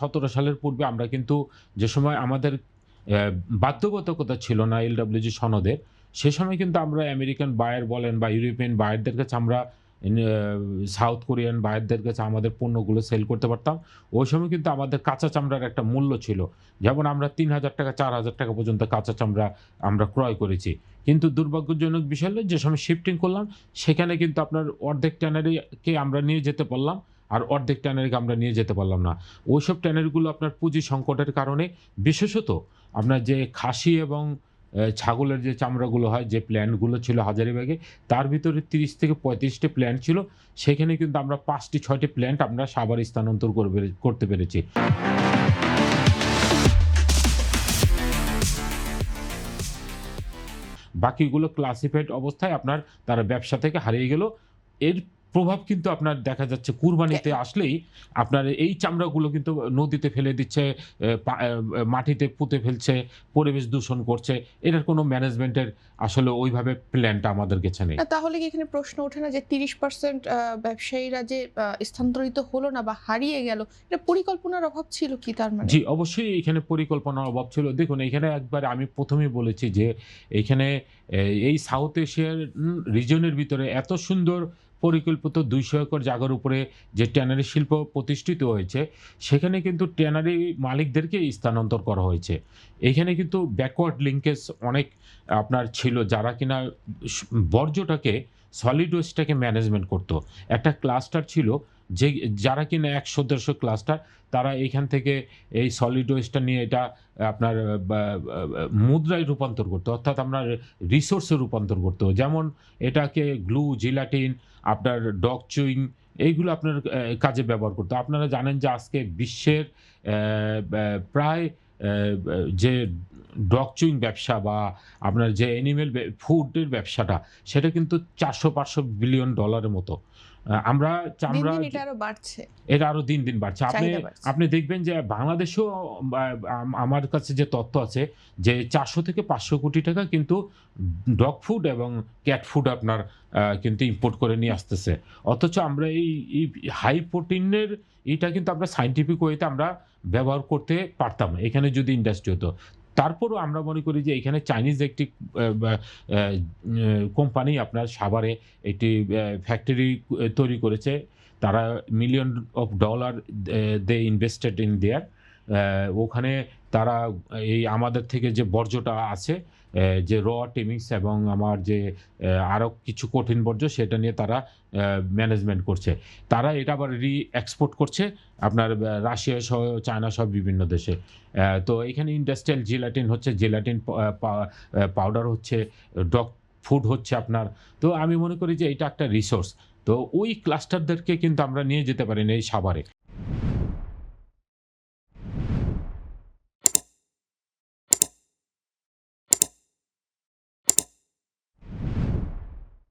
2017 সালের পূর্বে আমরা কিন্তু যে সময় আমাদের বাধ্যবাধকতা ছিল না এলডব্লিউজি সনদের, সে সময় কিন্তু আমরা আমেরিকান বায়ার বলেন বা ইউরোপিয়ান বায়ারদের কাছে আমরা সাউথ কোরিয়ান বায়ারদের কাছে আমাদের পণ্যগুলো সেল করতে পারতাম। ওই সময় কিন্তু আমাদের কাঁচা চামড়ার একটা মূল্য ছিল। যেমন আমরা ৳৩,০০০ ৳৪,০০০ পর্যন্ত কাঁচা চামড়া আমরা ক্রয় করেছি। কিন্তু দুর্ভাগ্যজনক বিষয় হলো যে সময় শিফটিং করলাম, সেখানে কিন্তু আপনার অর্ধেক ট্যানারিকে আমরা নিয়ে যেতে পারলাম, আর অর্ধেক ট্যানারিকে আমরা নিয়ে যেতে পারলাম না। ওইসব ট্যানারিগুলো আপনার পুঁজি সংকটের কারণে, বিশেষত আপনার যে খাসি এবং ছাগলের যে চামড়াগুলো হয়, যে প্ল্যান্টগুলো ছিল হাজারীবাগে, তার ভিতরে ৩০ থেকে ৩৫ টি প্ল্যান্ট ছিল। সেখানে কিন্তু আমরা ৫ টি ৬ টি প্ল্যান্ট আমরা সাভারে স্থানান্তর করতে পেরেছি। বাকিগুলো ক্লাসিফাইড অবস্থায় আপনার তারা ব্যবসা থেকে হারিয়ে গেল। এর প্রভাব কিন্তু আপনার দেখা যাচ্ছে কুরবানিতে আসলেই আপনার এই চামড়াগুলো কিন্তু নদীতে ফেলে দিচ্ছে, মাটিতে পুঁতে ফেলছে, পরিবেশ দূষণ করছে। এটার কোনো ম্যানেজমেন্টের আসলে ওইভাবে প্ল্যানটা আমাদের কাছে নেই। না, তাহলে কি এখানে প্রশ্ন ওঠে না যে ৩০% ব্যবসায়ীরা যে স্থানান্তরিত হলো না বা হারিয়ে গেল, এটা পরিকল্পনার অভাব ছিল কি তার মানে? জি, অবশ্যই এখানে পরিকল্পনার অভাব ছিল। দেখুন, এইখানে একবার আমি ১ম এই বলেছি যে এইখানে এই সাউথ এশিয়ার রিজনের ভিতরে এত সুন্দর পরিকল্পিত ২০০ একর জায়গার উপরে যে ট্যানারি শিল্প প্রতিষ্ঠিত হয়েছে, সেখানে কিন্তু ট্যানারি মালিকদেরকেই স্থানান্তর করা হয়েছে। এইখানে কিন্তু ব্যাকওয়ার্ড লিঙ্কেজ অনেক আপনার ছিল, যারা কিনা স বর্জ্যটাকে, সলিড ওয়েস্টটাকে ম্যানেজমেন্ট করত। একটা ক্লাস্টার ছিল যে, যারা কিনা ১০০-১৫০ ক্লাস্টার, তারা এইখান থেকে এই সলিড ওয়েস্টটা নিয়ে এটা আপনার বা বা বা মুদ্রায় রূপান্তর করতো। অর্থাৎ আপনার রিসোর্স এ রূপান্তর করতো। যেমন এটাকে গ্লু, জিলাটিন, আপনার ডগ চুইং, এইগুলো আপনার কাজে ব্যবহার করতো। আপনারা জানেন যে আজকে বিশ্বের অ্যা ব্যা প্রায় যে ডগ চুইং ব্যবসা বা আপনার যে অ্যানিমেল ফুডের ব্যবসাটা, সেটা কিন্তু $৪০০-৫০০ বিলিয়ন ডলারের মতো। আমরা দিন, চামড়া দিন এটা আরো বাড়ছে। এটা আরো দিন, দিন বাড়ছে। চাহিদা বাড়ছে। আপনি দেখবেন যে বাংলাদেশেও বা আমার কাছে যে তথ্য আছে যে ৳৪০০ থেকে ৳৫০০ কোটি কিন্তু ডগ ফুড এবং ক্যাট ফুড আপনার কিন্তু ইম্পোর্ট করে নিয়ে আসতেছে। অথচ আমরা এই হাই প্রোটিনের এটা কিন্তু আমরা সায়েন্টিফিক ওয়েতে আমরা ব্যবহার করতে পারতাম, এখানে যদি ইন্ডাস্ট্রি হতো। তারপরও আমরা মনে করি যে এখানে চাইনিজ একটি বা কোম্পানি আপনার সাভারে একটি ফ্যাক্টরি তৈরি করেছে। তারা million of dollar they invested in there. ওখানে তারা এই আমাদের থেকে যে বর্জ্যটা আছে, যে টিমিক্স এবং আমার যে আরো কিছু কঠিন বর্জ্য, সেটা নিয়ে তারা ম্যানেজমেন্ট করছে। তারা এটা আবার এক্সপোর্ট করছে আপনার রাশিয়া সহ, চায়না সহ বিভিন্ন দেশে। তো এখানে ইন্ডাস্ট্রিয়াল জিলাটিন হচ্ছে, জিলাটিন পাউডার হচ্ছে, ডগ ফুড হচ্ছে আপনার। তো আমি মনে করি যে এটা একটা রিসোর্স। তো ওই ক্লাস্টারদেরকে কিন্তু আমরা নিয়ে যেতে পারি না এই সাভারে।